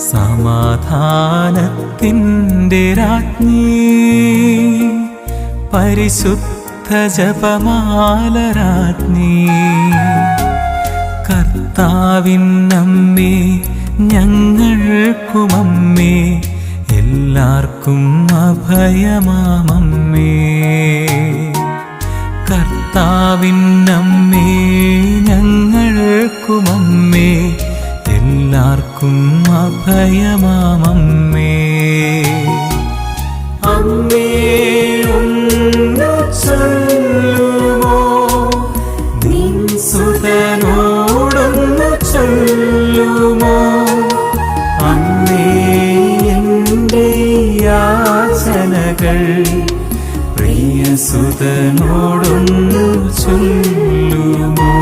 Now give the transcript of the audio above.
സമാധാനത്തിൻ്റെ രാജ്ഞി പരിശുദ്ധ ജപമാല രാജ്ഞി കർത്താവിനമ്മേ ഞങ്ങൾക്കുമമ്മേ എല്ലാവർക്കും അഭയമാമമ്മേ കർത്താവിനമ്മേ ഞങ്ങൾക്കുമമ്മേ എല്ലാവർക്കും അഭയമാമമ്മേ അമ്മേ ഒന്നു ചൊല്ലുമോ നിൻ സുതനോടൊന്നു ചൊല്ലുമോ അമ്മേ എൻ്റെ യാചനകൾ പ്രിയ സുതനോടൊന്നു ചൊല്ലുമോ